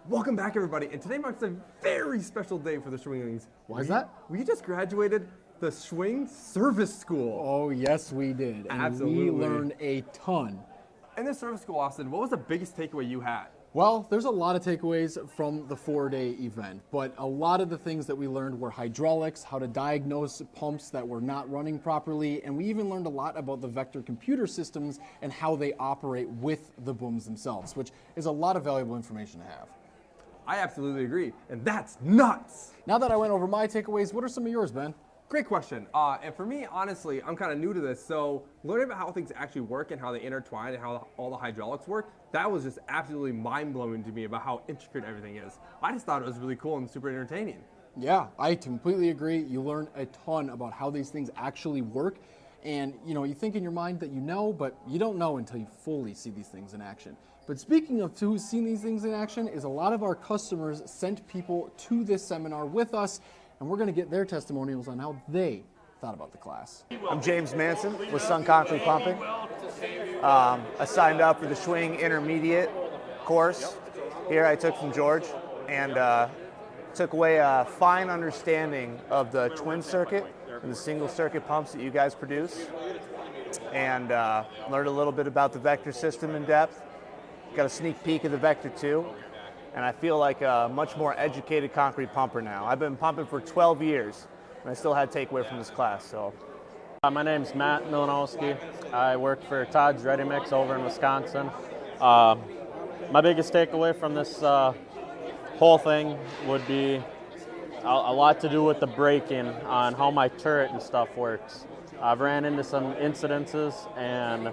Welcome back, everybody, and today marks a very special day for the Schwing Inc. Why is that? We just graduated the Schwing Service School. Oh, yes, we did. And Absolutely. we learned a ton. In this service school, Austin, what was the biggest takeaway you had? Well, there's a lot of takeaways from the 4-day event, but a lot of the things that we learned were hydraulics, how to diagnose pumps that were not running properly, and we even learned a lot about the vector computer systems and how they operate with the booms themselves, which is a lot of valuable information to have. I absolutely agree, and that's nuts! Now that I went over my takeaways, what are some of yours, Ben? Great question. And for me, honestly, I'm kind of new to this, so learning about how things actually work and how they intertwine and how all the hydraulics work, that was just absolutely mind-blowing to me about how intricate everything is. I just thought it was really cool and super entertaining. Yeah, I completely agree. You learn a ton about how these things actually work. And, you think in your mind that you know, but you don't know until you fully see these things in action. But speaking of who's seen these things in action, is a lot of our customers sent people to this seminar with us, and we're going to get their testimonials on how they thought about the class. I'm James Manson with Sun Concrete Pumping. I signed up for the Schwing Intermediate course here I took from George, and took away a fine understanding of the twin circuit and the single circuit pumps that you guys produce, and learned a little bit about the vector system in depth. Got a sneak peek of the Vector 2, and I feel like a much more educated concrete pumper now. I've been pumping for 12 years, and I still had takeaway from this class. So, my name's Matt Milanowski. I work for Todd's Ready Mix over in Wisconsin. My biggest takeaway from this whole thing would be a lot to do with the braking on how my turret and stuff works. I've ran into some incidences, and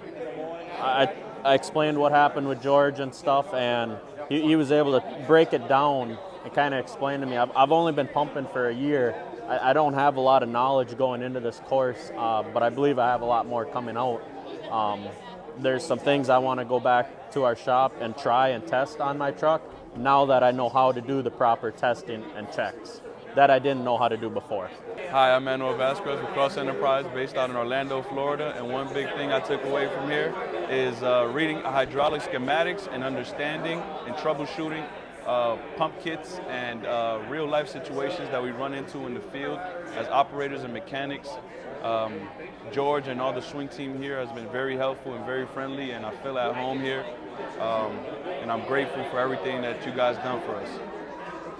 I explained what happened with George and stuff, and he was able to break it down and kind of explain to me. I've only been pumping for a year. I don't have a lot of knowledge going into this course, but I believe I have a lot more coming out. There's some things I want to go back to our shop and try and test on my truck now that I know how to do the proper testing and checks that I didn't know how to do before. Hi, I'm Manuel Vasquez with Cross Enterprise, based out in Orlando, Florida. And one big thing I took away from here is reading hydraulic schematics and understanding and troubleshooting pump kits and real-life situations that we run into in the field as operators and mechanics. George and all the Schwing team here has been very helpful and very friendly, and I feel at home here. And I'm grateful for everything that you guys done for us.